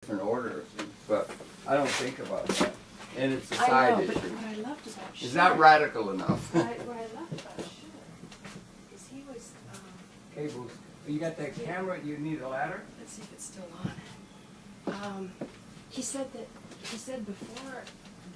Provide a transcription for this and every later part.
different order of things, but I don't think about that. And it's a I side know, issue. but what I loved about It's not radical enough. what I loved about Schiller is he was, Cables. You got that camera? You need a ladder? let's see if it's still on. He said before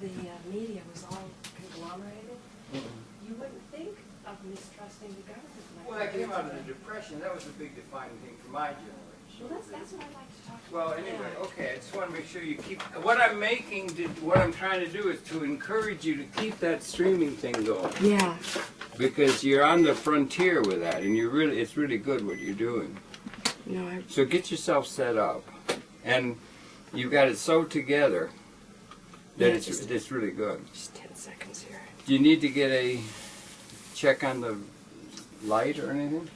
the media was all conglomerated, you wouldn't think of mistrusting the government like Well, that came out of the Depression. That was a big defining thing for my generation. Well, that's what I like to talk about. Well, anyway, okay. I just want to make sure you keep. What I'm trying to do is to encourage you to keep that streaming thing going. Yeah. Because you're on the frontier with that, and it's really good what you're doing. No, So get yourself set up, and you've got it so together that Yeah, it's really good. just 10 seconds here. Do you need to get a check on the light or anything?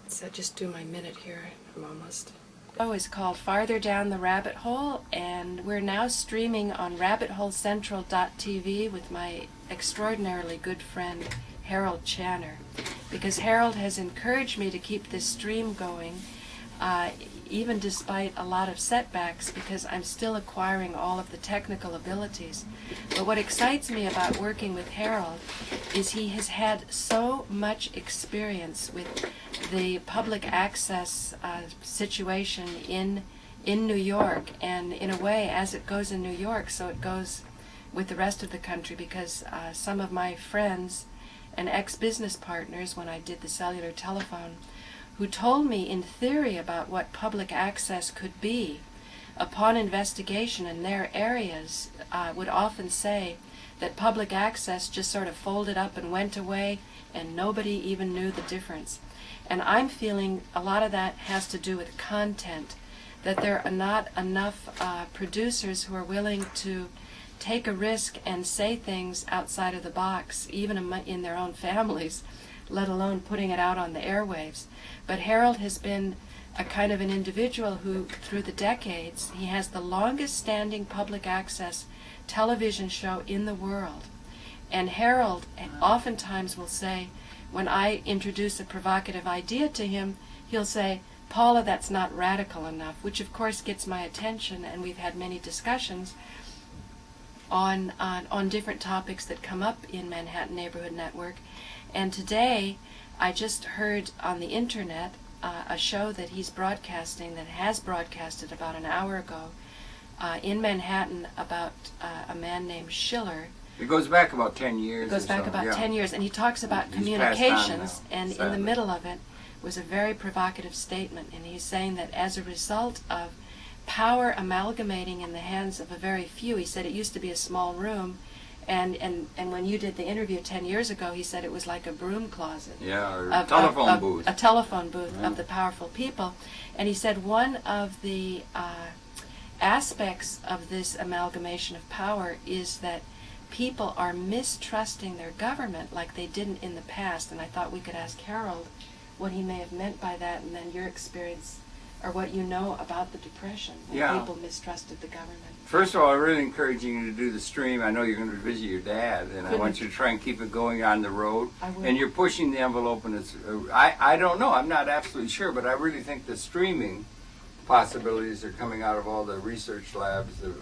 So just do my minute here. I'm almost. Oh, is called Farther Down the Rabbit Hole, and we're now streaming on rabbitholecentral.tv with my extraordinarily good friend Harold Channer, because Harold has encouraged me to keep this stream going, even despite a lot of setbacks, because I'm still acquiring all of the technical abilities. But what excites me about working with Harold is he has had so much experience with the public access situation in New York, and in a way, as it goes in New York, so it goes with the rest of the country, because some of my friends and ex-business partners, when I did the cellular telephone, who told me in theory about what public access could be, upon investigation in their areas, would often say that public access just sort of folded up and went away, and nobody even knew the difference. And I'm feeling a lot of that has to do with content, that there are not enough producers who are willing to take a risk and say things outside of the box, even in their own families, let alone putting it out on the airwaves. But Harold has been a kind of an individual who, through the decades, he has the longest standing public access television show in the world. And Harold oftentimes will say, when I introduce a provocative idea to him, he'll say, "Paula, that's not radical enough," which of course gets my attention, and we've had many discussions on different topics that come up in Manhattan Neighborhood Network. And today, I just heard on the internet a show that he's broadcasting, that has broadcasted about an hour ago, in Manhattan, about a man named Schiller. It goes back about 10 years. It goes back about 10 years, and he talks about He's communications, now, and in the middle of it was a very provocative statement, and he's saying that as a result of power amalgamating in the hands of a very few, he said it used to be a small room, and when you did the interview 10 years ago, he said it was like a broom closet. Yeah, or a telephone booth. A telephone booth Right. of the powerful people. And he said one of the aspects of this amalgamation of power is that people are mistrusting their government like they didn't in the past. And I thought we could ask Harold what he may have meant by that, and then your experience, or what you know about the Depression, when people mistrusted the government. First of all, I'm really encouraging you to do the stream. I know you're going to visit your dad, and I want you to try and keep it going on the road. I will. And you're pushing the envelope, and it's, I don't know, I'm not absolutely sure, but I really think the streaming possibilities are coming out of all the research labs, the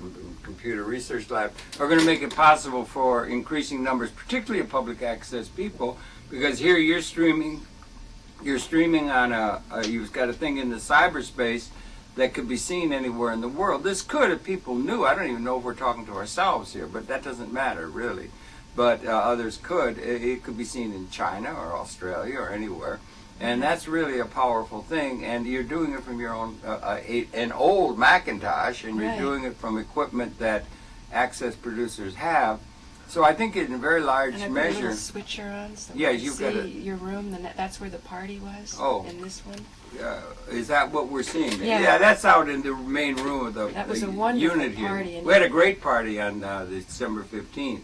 computer research lab, are going to make it possible for increasing numbers, particularly of public access people, because here you're streaming on you've got a thing in the cyberspace that could be seen anywhere in the world. This could, if people knew, I don't even know if we're talking to ourselves here, but that doesn't matter really. But others could. It could be seen in China or Australia or anywhere. And that's really a powerful thing, and you're doing it from your own, an old Macintosh, and you're doing it from equipment that access producers have. So I think in a very large and measure. And a little switcher on, so yeah, you you've see got your room. That's where the party was. Oh. In this one. Is that what we're seeing? Yeah. That's out in the main room of the, that was a wonderful unit here. Party. We had a great party on December 15th.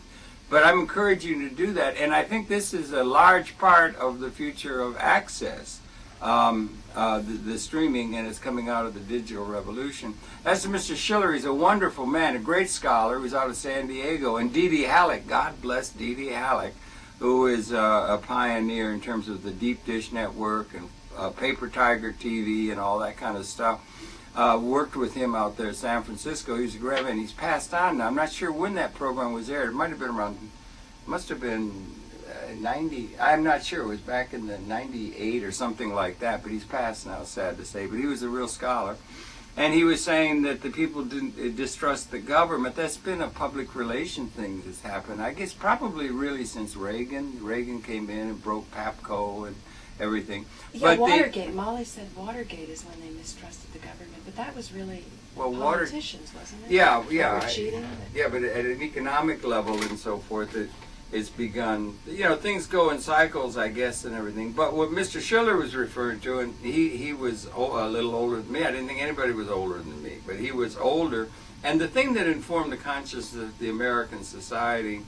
But I'm encouraging you to do that, and I think this is a large part of the future of access. The streaming, and it's coming out of the digital revolution. As to Mr. Schiller, he's a wonderful man, a great scholar who's out of San Diego, and Dee Dee Halleck, God bless Dee Dee Halleck, who is a pioneer in terms of the deep dish network Paper Tiger TV and all that kind of stuff. Worked with him out there in San Francisco. He was a grad man. He's passed on now. I'm not sure when that program was aired. It might have been around, must have been 90. I'm not sure. It was back in the 98 or something like that. But he's passed now, sad to say. But he was a real scholar. And he was saying that the people didn't distrust the government. That's been a public relation thing that's happened. I guess probably really since Reagan. Reagan came in and broke PAPCO and everything. Yeah, but Watergate. Molly said Watergate is when they mistrusted the government, but that was really politicians, wasn't it? Yeah. Cheating. Yeah, but at an economic level and so forth, it's begun. Things go in cycles, I guess, and everything. But what Mr. Schiller was referring to, and he was a little older than me. I didn't think anybody was older than me, but he was older. And the thing that informed the consciousness of the American society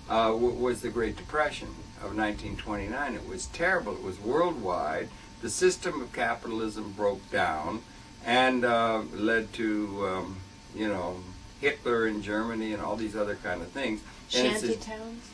was the Great Depression of 1929. It was terrible. It was worldwide. The system of capitalism broke down and led to, Hitler in Germany and all these other kind of things. Shanty towns?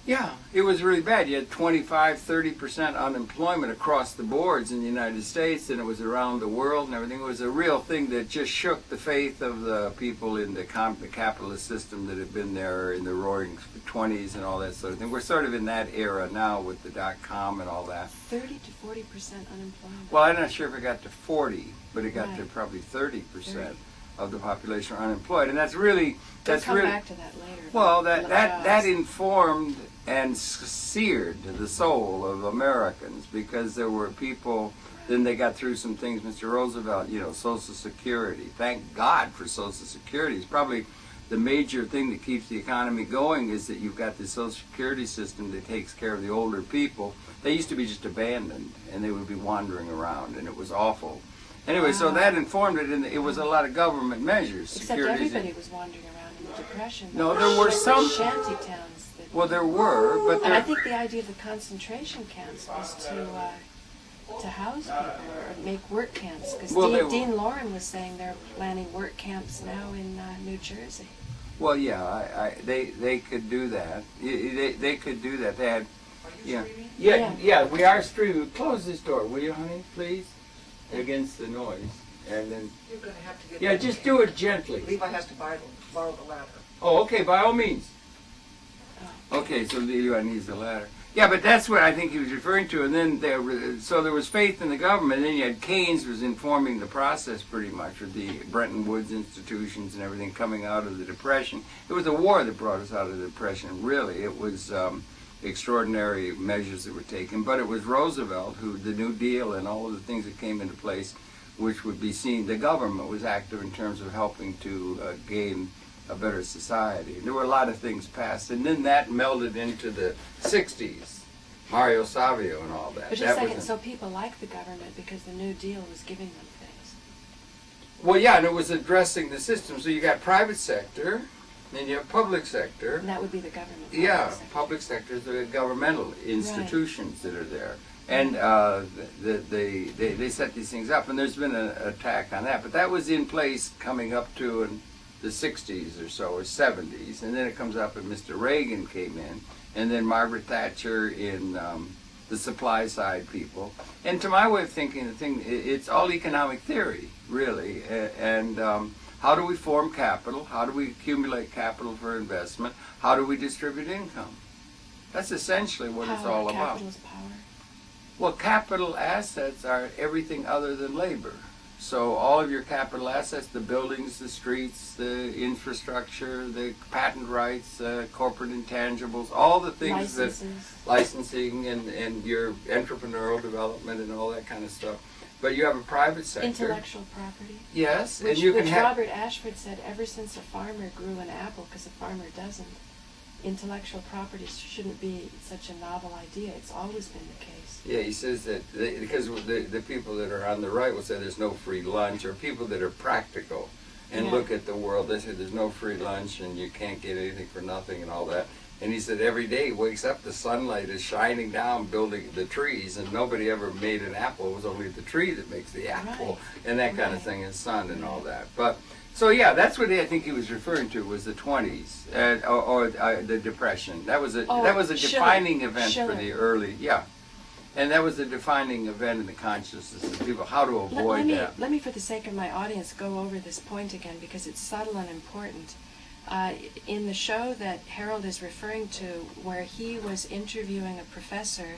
Yeah, it was really bad. You had 25-30% unemployment across the boards in the United States, and it was around the world and everything. It was a real thing that just shook the faith of the people in the capitalist system that had been there in the roaring 20s and all that sort of thing. We're sort of in that era now with the .com and all that. 30 to 40% unemployment. Well, I'm not sure if it got to 40, but it got Right. to probably 30% 30. of the population are unemployed, and that's really We'll come back to that later. well, that informed and seared the soul of Americans, because there were people. Then they got through some things. Mr. Roosevelt, Social Security. Thank God for Social Security. It's probably the major thing that keeps the economy going, is that you've got this Social Security system that takes care of the older people. They used to be just abandoned, and they would be wandering around, and it was awful. Anyway, so that informed it, and it was a lot of government measures. Except everybody was wandering around in the Depression. No, there were some shanty towns. Well, there were, but and I think the idea of the concentration camps was to house people or make work camps. Because Dean Loren was saying they're planning work camps now in New Jersey. Well, yeah, they could do that. They could do that. They had, yeah, we are streaming. Close this door, will you, honey, please? Against the noise, and then. You're going to have to get. Yeah, just do it gently. Levi has to borrow the ladder. Oh, okay, by all means. Okay, so Levi needs the ladder. Yeah, but that's what I think he was referring to. And then there was faith in the government. And then you had Keynes was informing the process pretty much, with the Bretton Woods institutions and everything coming out of the Depression. It was a war that brought us out of the Depression, really. It was extraordinary measures that were taken. But it was Roosevelt who, the New Deal and all of the things that came into place, which would be seen, the government was active in terms of helping to gain a better society. There were a lot of things passed, and then that melded into the 60s, Mario Savio and all that. But just a second, so people liked the government because the New Deal was giving them things. Well, yeah, and it was addressing the system. So you got private sector, then you have public sector. And that would be the government. Yeah, public sector is the governmental institutions that are there. And they set these things up, and there's been an attack on that. But that was in place coming up to the 60s or so, or 70s, and then it comes up and Mr. Reagan came in, and then Margaret Thatcher in the supply side people. And to my way of thinking, it's all economic theory, really. And how do we form capital? How do we accumulate capital for investment? How do we distribute income? That's essentially what it's all about. Capital is power. Well, capital assets are everything other than labor. So all of your capital assets, the buildings, the streets, the infrastructure, the patent rights, corporate intangibles, all the things licensing and your entrepreneurial development and all that kind of stuff. But you have a private sector. Intellectual property. Yes, which, and you can have. Robert Ashford said ever since a farmer grew an apple, because a farmer doesn't, intellectual property shouldn't be such a novel idea. It's always been the case. Yeah, he says that because the people that are on the right will say there's no free lunch, or people that are practical and look at the world, they say there's no free lunch and you can't get anything for nothing and all that. And he said every day he wakes up, the sunlight is shining down, building the trees, and nobody ever made an apple. It was only the tree that makes the apple, and that kind of thing, and sun and all that. But so yeah, that's what I think he was referring to, was the 20s or the Depression. That was a defining event for the early And that was the defining event in the consciousness of people, how to avoid that. Let me, for the sake of my audience, go over this point again because it's subtle and important. In the show that Harold is referring to, where he was interviewing a professor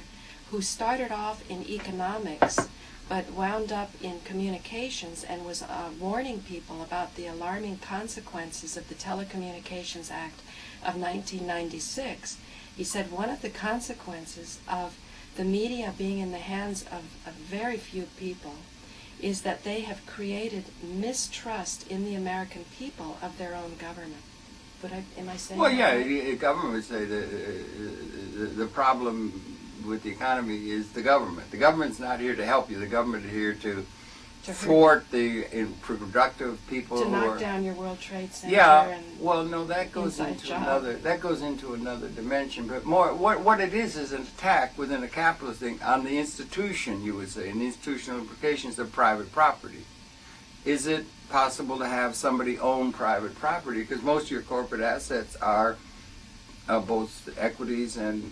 who started off in economics but wound up in communications and was warning people about the alarming consequences of the Telecommunications Act of 1996, he said one of the consequences of the media being in the hands of very few people is that they have created mistrust in the American people of their own government. Am I saying Well, that yeah, right? the government would say the problem with the economy is the government. The government's not here to help you. The government is here to thwart the productive people to who knock are down your World Trade Center. Yeah, and well, no, that goes inside into job. another dimension. But more, what it is an attack within a capitalist thing on the institution, you would say, and the institutional implications of private property. Is it possible to have somebody own private property? Because most of your corporate assets are both equities and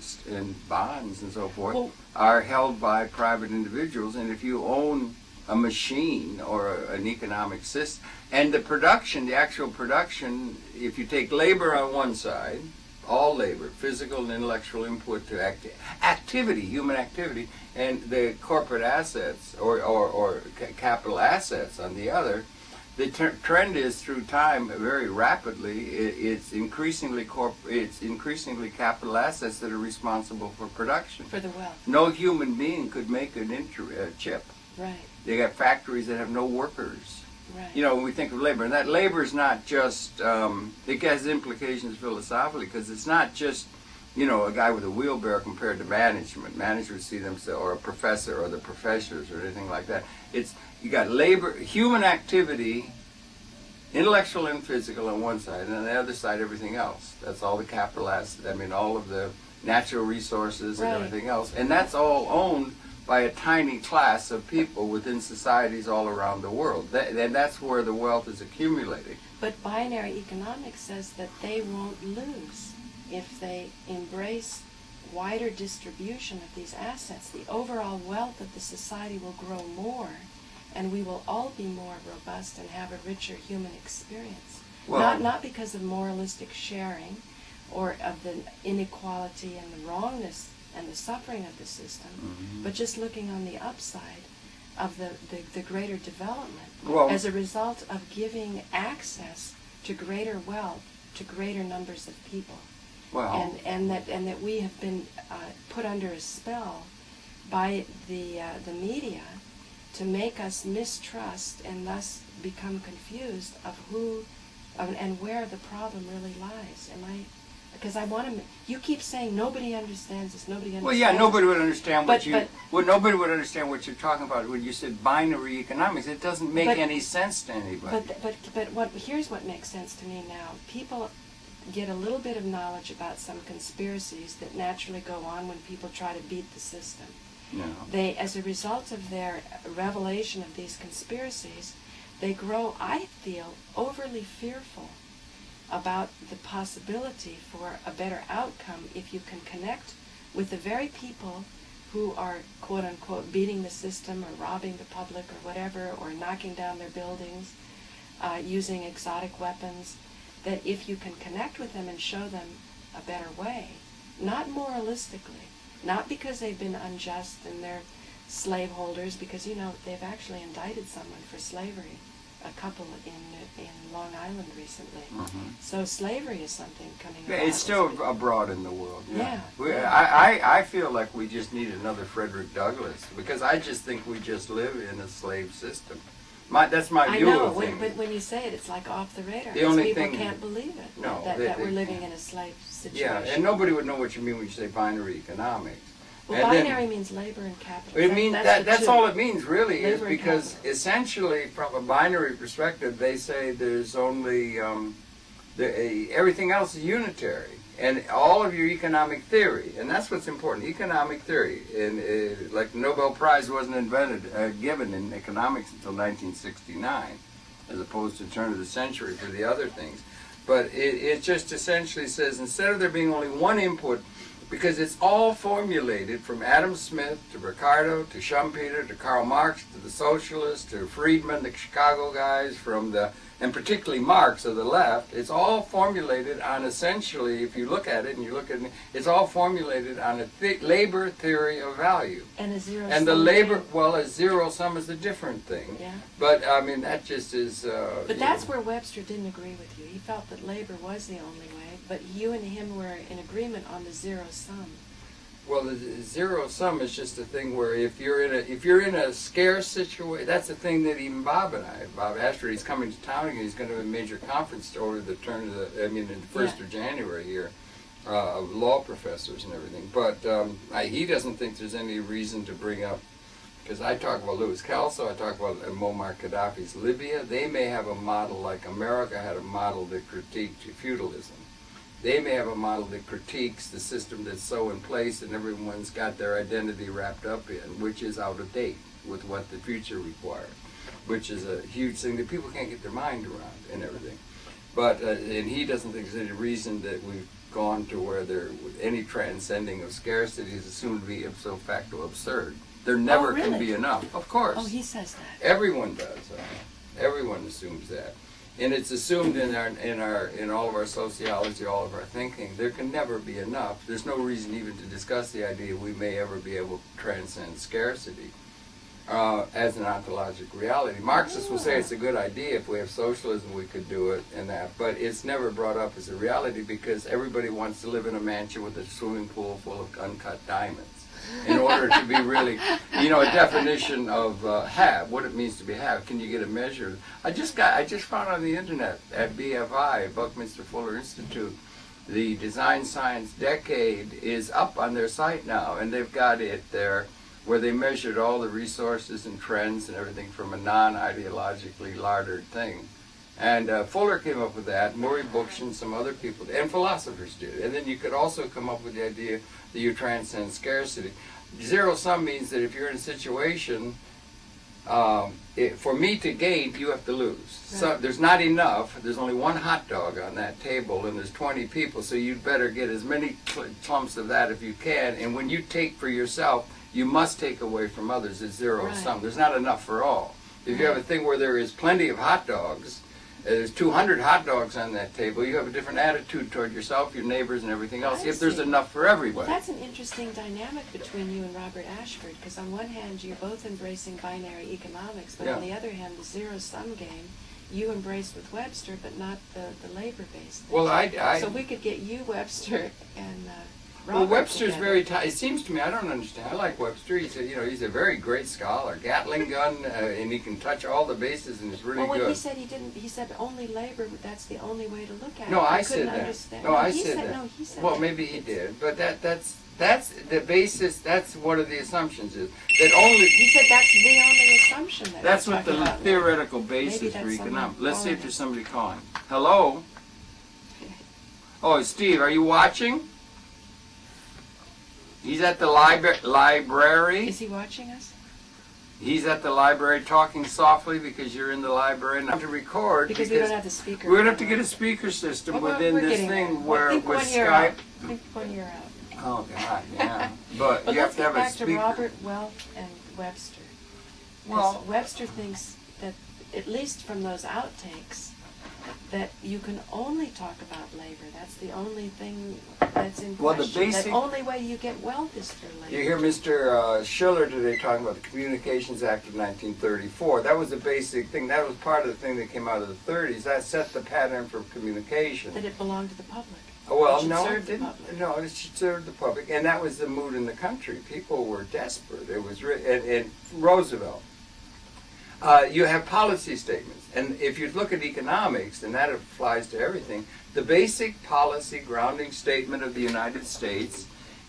bonds and so forth, Well, are held by private individuals. And if you own a machine or an economic system, and the actual production, if you take labor on one side, all labor, physical and intellectual input to activity, human activity, and the corporate assets or capital assets on the other, the trend is through time very rapidly. It's increasingly capital assets that are responsible for production. for the wealth. No human being could make a chip. Right, They got factories that have no workers. right. You know, when we think of labor, and that labor is not just, it has implications philosophically, because it's not just, you know, a guy with a wheelbarrow compared to management. Managers see themselves, or a professor, or the professors, or anything like that. It's, you got labor, human activity, intellectual and physical on one side, and on the other side, everything else. That's all the capital assets, I mean, all of the natural resources and Right. everything else. And that's all owned by a tiny class of people within societies all around the world. And that's where the wealth is accumulating. But binary economics says that they won't lose if they embrace wider distribution of these assets. The overall wealth of the society will grow more, and we will all be more robust and have a richer human experience. Well- Not because of moralistic sharing or of the inequality and the wrongness and the suffering of the system, but just looking on the upside of the greater development Well- as a result of giving access to greater wealth to greater numbers of people. Well, And that we have been put under a spell by the media to make us mistrust and thus become confused of who and where the problem really lies. Because I want to. You keep saying nobody understands this. Nobody understands. well, yeah, nobody would understand nobody would understand what you're talking about when you said binary economics. It doesn't make any sense to anybody. But here's what makes sense to me now. People get a little bit of knowledge about some conspiracies that naturally go on when people try to beat the system. No. They, as a result of their revelation of these conspiracies, they grow, I feel, overly fearful about the possibility for a better outcome if you can connect with the very people who are, quote unquote, beating the system or robbing the public or whatever, or knocking down their buildings, using exotic weapons, that if you can connect with them and show them a better way, not moralistically, not because they've been unjust and they're slaveholders, because, you know, they've actually indicted someone for slavery, a couple in Long Island recently. So slavery is something coming about. It's still abroad in the world. Yeah. I feel like we just need another Frederick Douglass, because I just think we just live in a slave system. That's my view of things. But when you say it, it's like off the radar. The only people thing- can't believe it. No, that we're living in a slave situation. Yeah, and nobody would know what you mean when you say binary economics. Well, And then- binary means labor and capital. It means that's all it means, really, is Labor and because capital. essentially, from a binary perspective, they say there's only everything else is unitary, and all of your economic theory, and that's what's important, economic theory. And like the Nobel Prize wasn't given in economics until 1969, as opposed to the turn of the century for the other things. But it just essentially says, instead of there being only one input Because it's all formulated from Adam Smith to Ricardo to Schumpeter to Karl Marx to the socialists to Friedman, the Chicago guys, and particularly Marx of the left. It's all formulated on essentially, if you look at it and you look at it, it's all formulated on a labor theory of value. And a zero And sum the labor, game. well, a zero sum is a different thing. Yeah. But I mean, that just is. But that's where Webster didn't agree with you. He felt that labor was the only way, but you and him were in agreement on the zero sum. Well, the zero sum is just a thing where if you're in a scarce situation, that's the thing that even Bob Ashford, he's coming to town again. He's going to have a major conference over the turn of in the first of January here, of law professors and everything. But he doesn't think there's any reason to bring up, because I talk about Louis Kelso, I talk about Muammar Gaddafi's Libya. They may have a model like America had a model that critiqued feudalism. They may have a model that critiques the system that's so in place and everyone's got their identity wrapped up in, which is out of date with what the future requires, which is a huge thing that people can't get their mind around and everything. But, and he doesn't think there's any reason that we've gone to where any transcending of scarcity is assumed to be ipso facto absurd. There never really? can be enough, of course. Oh, he says that. Everyone does. Everyone assumes that. And it's assumed in all of our sociology, all of our thinking, there can never be enough. There's no reason even to discuss the idea we may ever be able to transcend scarcity as an ontological reality. Marxists will say it's a good idea if we have socialism we could do it and that, but it's never brought up as a reality because everybody wants to live in a mansion with a swimming pool full of uncut diamonds. In order to be really, a definition of what it means to be have. Can you get a measure? I just found on the internet at BFI, Buckminster Fuller Institute, the Design Science Decade is up on their site now, and they've got it there where they measured all the resources and trends and everything from a non-ideologically lardered thing. And Fuller came up with that, Murray Bookchin, some other people, and philosophers did. And then you could also come up with the idea that you transcend scarcity. Zero sum means that if you're in a situation, for me to gain, you have to lose. Right. So there's not enough. There's only one hot dog on that table, and there's 20 people, so you'd better get as many clumps of that if you can. And when you take for yourself, you must take away from others. It's zero sum. There's not enough for all. If you have a thing where there is plenty of hot dogs, there's 200 hot dogs on that table, you have a different attitude toward yourself, your neighbors, and everything else, if there's enough for everybody. Well, that's an interesting dynamic between you and Robert Ashford, because on one hand, you're both embracing binary economics, but on the other hand, the zero-sum game, you embraced with Webster, but not the labor-based thing. Well, so we could get you, Webster, and Robert well, Webster's together. very it seems to me, I don't understand. I like Webster. He's a very great scholar. Gatling gun, and he can touch all the bases, and it's really good. Well, when good. he said only labor, that's the only way to look at it. No, I couldn't said that. understand. No, I said that. No, he said well, that. maybe he did, but that's the basis. That's one of the assumptions is that only. He said that's the only assumption. That's what the about theoretical Maybe basis that's for economics. someone Let's see if calling there's somebody calling. Hello. Oh, Steve, are you watching? He's at the library. Is he watching us? He's at the library talking softly because you're in the library and I have to record because we don't have the speaker. We're going to have to get a speaker system within this thing where with Skype. I think 1 year out. Oh God, yeah. But you have to have a speaker. Let's get back to Robert, Welf, and Webster. Well, Webster thinks that, at least from those outtakes, that you can only talk about labor. That's the only thing that's in question. The only way you get wealth is through labor. You hear Mr. Schiller today talking about the Communications Act of 1934. That was the basic thing. That was part of the thing that came out of the 30s. That set the pattern for communication. That it belonged to the public. Well, no, it didn't. No, it should serve the public, and that was the mood in the country. People were desperate. It was, and Roosevelt. You have policy statements, and if you look at economics, and that applies to everything, the basic policy grounding statement of the United States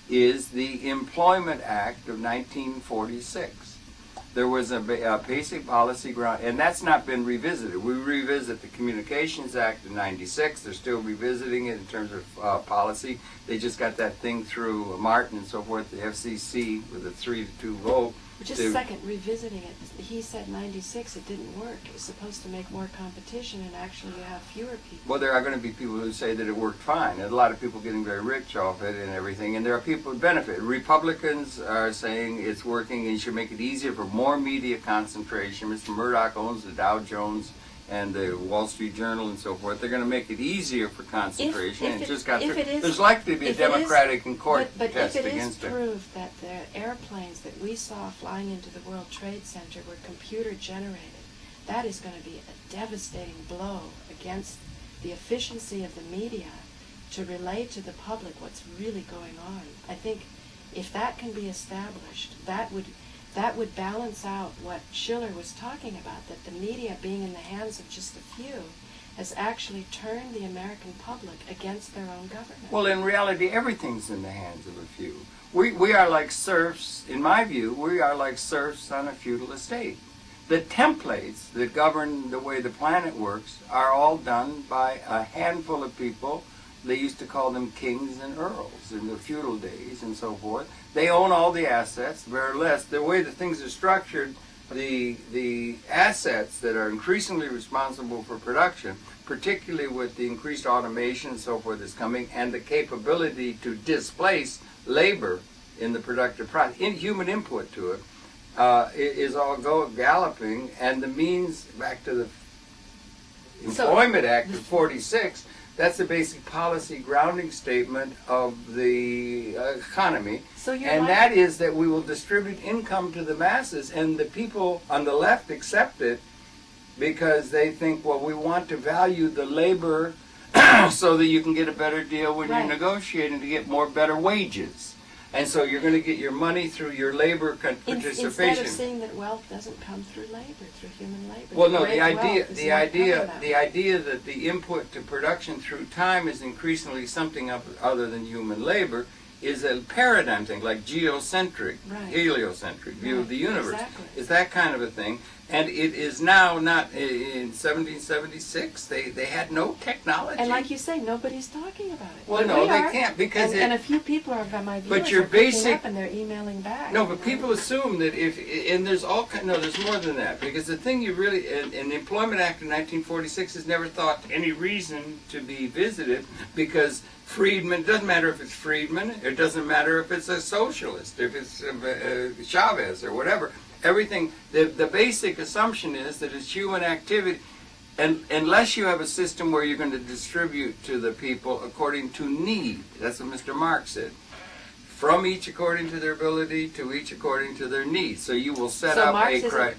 is the Employment Act of 1946. There was a basic policy ground, and that's not been revisited. We revisit the Communications Act of '96. They're still revisiting it in terms of policy. They just got that thing through Martin and so forth, the FCC, with a 3-2 vote. Just a second, revisiting it, he said 96, it didn't work. It was supposed to make more competition, and actually you have fewer people. Well, there are going to be people who say that it worked fine. There's a lot of people getting very rich off it and everything, and there are people who benefit. Republicans are saying it's working and you should make it easier for more media concentration. Mr. Murdoch owns the Dow Jones and the Wall Street Journal and so forth. They're going to make it easier for concentration. If and it- just got if through. it is- There's likely to be a if it is- Democratic and court But test if it is against it. proved that the airplanes that we saw flying into the World Trade Center were computer generated, that is going to be a devastating blow against the efficiency of the media to relay to the public what's really going on. I think if that can be established, that would balance out what Schiller was talking about, that the media being in the hands of just a few has actually turned the American public against their own government. Well, in reality, everything's in the hands of a few. We are like serfs, in my view, we are like serfs on a feudal estate. The templates that govern the way the planet works are all done by a handful of people. They used to call them kings and earls in the feudal days and so forth. They own all the assets, more or less. The way that things are structured, the assets that are increasingly responsible for production, particularly with the increased automation and so forth that's coming, and the capability to displace labor in the productive process, human input to it, is all galloping, and the means, back to the Employment Act of 46, that's the basic policy grounding statement of the economy. So you're And like- that is that we will distribute income to the masses, and the people on the left accept it because they think, well, we want to value the labor so that you can get a better deal when Right. you're negotiating to get better wages. And so you're going to get your money through your labor participation. Instead of seeing that wealth doesn't come through labor, through human labor. Well, no, Great the idea, wealth is the not idea, coming that the way. idea that the input to production through time is increasingly something other than human labor is a paradigm thing, like geocentric, Right. heliocentric view of the universe. Exactly. It's that kind of a thing. And it is now not, in 1776, they had no technology. And like you say, nobody's talking about it. Well, But no, we they are. can't, because and a few people are by my viewers But your are picking basic- up and they're emailing back. No, you but know. people assume that and there's all kind, no, there's more than that, because the thing you really, in the Employment Act of 1946 is never thought any reason to be visited, because freedmen, it doesn't matter if it's freedmen, it doesn't matter if it's a socialist, if it's Chavez or whatever, everything, the basic assumption is that it's human activity, and unless you have a system where you're going to distribute to the people according to need, that's what Mr. Marx said. From each according to their ability, to each according to their needs. So you will set So up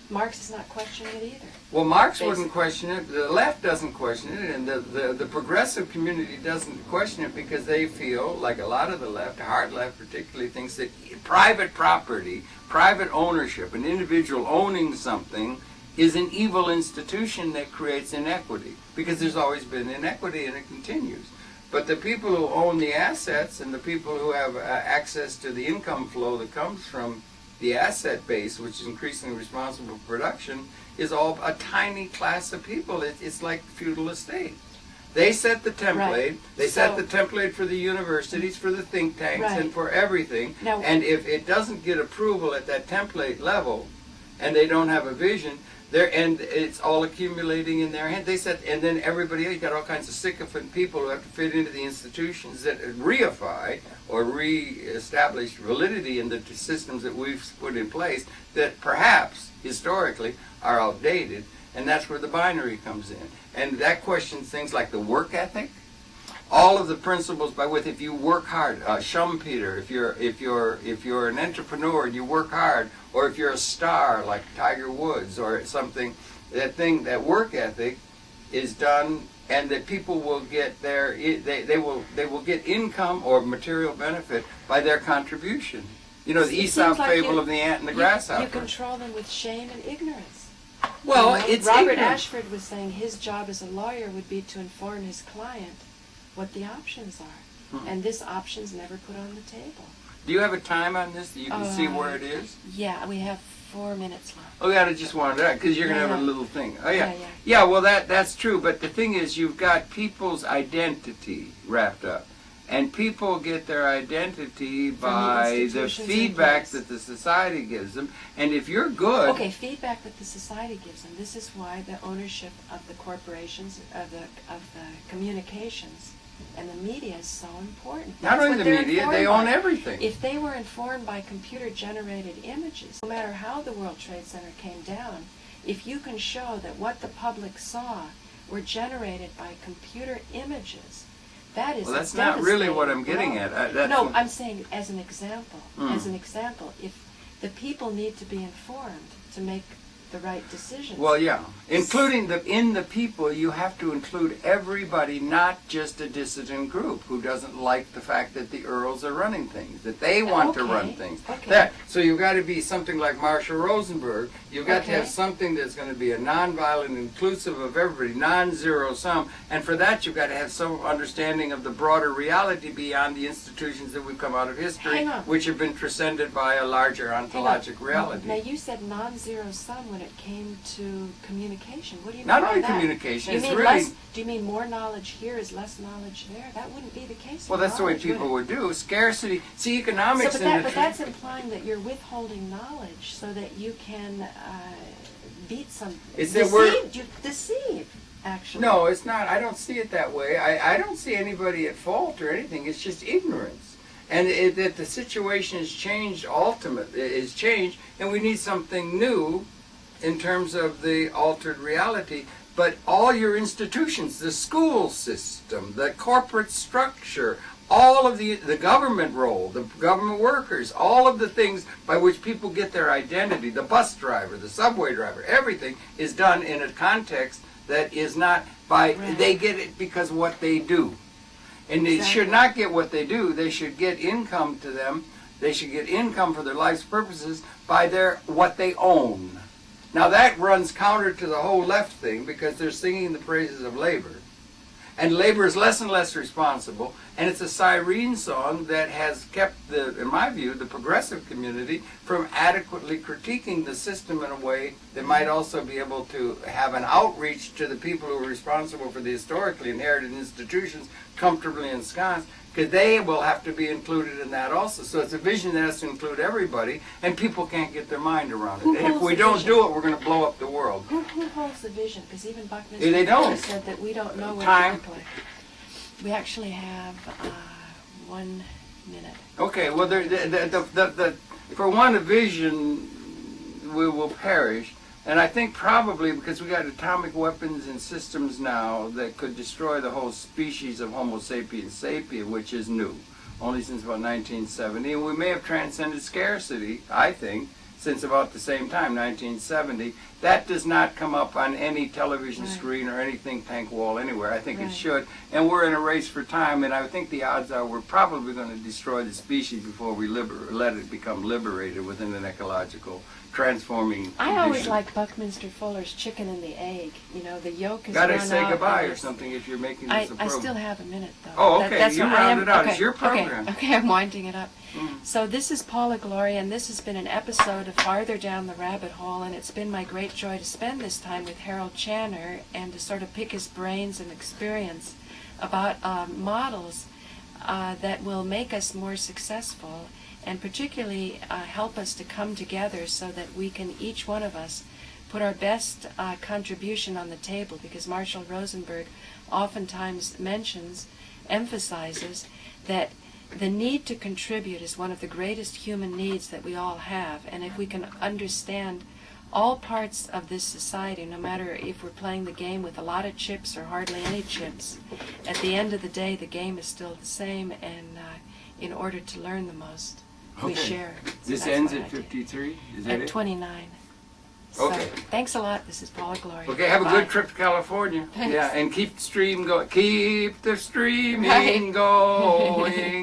Marx is not questioning it either. Well, Marx Basically. wouldn't question it. The left doesn't question it, and the progressive community doesn't question it because they feel, like a lot of the left, hard left particularly, thinks that private property, private ownership, an individual owning something is an evil institution that creates inequity, because there's always been inequity and it continues. But the people who own the assets and the people who have access to the income flow that comes from the asset base, which is increasingly responsible for production, is all a tiny class of people. It's like feudal estate. They set the template. Right. They set So- the template for the universities, for the think tanks, Right. and for everything. Now- And if it doesn't get approval at that template level, and they don't have a vision, and it's all accumulating in their hand. They said, and then everybody else, you got all kinds of sycophant people who have to fit into the institutions that reify or re-establish validity in the systems that we've put in place that perhaps historically are outdated, and that's where the binary comes in. And that questions things like the work ethic, all of the principles by which, if you work hard, Schumpeter, if you're an entrepreneur and you work hard, or if you're a star like Tiger Woods or something, that work ethic is done, and that people will get they will get income or material benefit by their contribution. You know, the It Aesop seems like fable of the ant and the grasshopper. You control them with shame and ignorance. Well, You know, it's Robert ignorant. Ashford was saying his job as a lawyer would be to inform his client what the options are. And this option's never put on the table. Do you have a time on this that you can see where it is? Yeah, we have 4 minutes left. Oh, yeah, I just wanted that, because you're going to Yeah, have a yeah. little thing. Oh, yeah. Yeah. Yeah, well, that's true, but the thing is, you've got people's identity wrapped up. And people get their identity From the by the institutions in feedback place. that the society gives them. And if you're good, Okay, feedback that the society gives them. This is why the ownership of the corporations, of the communications, and the media is so important. not That's only what the they're media, informed they own by. everything. If they were informed by computer-generated images, no matter how the World Trade Center came down, if you can show that what the public saw were generated by computer images, that is Well, a that's not really what I'm devastating getting blow. at. That's No, I'm saying as an example. Mm. As an example, if the people need to be informed to make the right decisions. Well, yeah. Including in the people, you have to include everybody, not just a dissident group who doesn't like the fact that the earls are running things, that they want to run things. Okay. So you've got to be something like Marshall Rosenberg. You've got to have Okay. something that's going to be a nonviolent, inclusive of everybody, non-zero sum. And for that, you've got to have some understanding of the broader reality beyond the institutions that we've come out of history, Hang on. which have been transcended by a larger ontologic reality. Now you said non-zero sum when it came to communication. What do you mean Not by only that? communication, Do you it's mean really... less? Do you mean more knowledge here is less knowledge there? That wouldn't be the case. Well, with that's the way knowledge, people would would do. Scarcity. See, it? economics But that's implying that you're withholding knowledge so that you can beat some. It's that we're- You deceive, actually. No, it's not. I don't see it that way. I don't see anybody at fault or anything. It's just ignorance. And that the situation has changed, is changed, and we need something new in terms of the altered reality. But all your institutions, the school system, the corporate structure, all of the government role, the government workers, all of the things by which people get their identity, the bus driver, the subway driver, everything is done in a context that is not by, Right. they get it because of what they do. And they Exactly. should not get what they do. They should get income to them. They should get income for their life's purposes by what they own. Now that runs counter to the whole left thing because they're singing the praises of labor. And labor is less and less responsible, and it's a siren song that has kept, in my view, the progressive community from adequately critiquing the system in a way that might also be able to have an outreach to the people who are responsible for the historically inherited institutions comfortably ensconced, because they will have to be included in that also. So it's a vision that has to include everybody, and people can't get their mind around it. Who And if holds we the don't vision? do it, we're going to blow up the world. Who holds the vision? Because even Buckminster They don't. said that we don't know what Time. it look like. We actually have 1 minute. Okay, well, for want of vision, we will perish. And I think probably because we got atomic weapons and systems now that could destroy the whole species of Homo sapiens sapien, which is new, only since about 1970. And we may have transcended scarcity, I think, since about the same time, 1970. That does not come up on any television Right. screen or any think tank wall anywhere. I think Right. it should. And we're in a race for time, and I think the odds are we're probably going to destroy the species before we let it become liberated within an ecological transforming I always condition. like Buckminster Fuller's chicken and the egg. You know, the yolk is Gotta run say out goodbye and or it's- something if you're making I this a program. still have a minute though. Oh, okay. That's You what I round am. it out. Okay. It's your program. Okay, I'm winding it up. Mm. So this is Paula Gloria, and this has been an episode of Farther Down the Rabbit Hole, and it's been my great joy to spend this time with Harold Channer and to sort of pick his brains and experience about models that will make us more successful and particularly help us to come together so that we can, each one of us, put our best contribution on the table, because Marshall Rosenberg oftentimes emphasizes that the need to contribute is one of the greatest human needs that we all have, and if we can understand all parts of this society, no matter if we're playing the game with a lot of chips or hardly any chips, at the end of the day the game is still the same, and in order to learn the most, we Okay. share. So This that's ends what at I did. 53? Is that At it? 29. So, Okay. thanks a lot. This is Paula Gloria. Okay, have a Bye. good trip to California. Thanks. Yeah, and keep the stream going. Keep the streaming Right. going.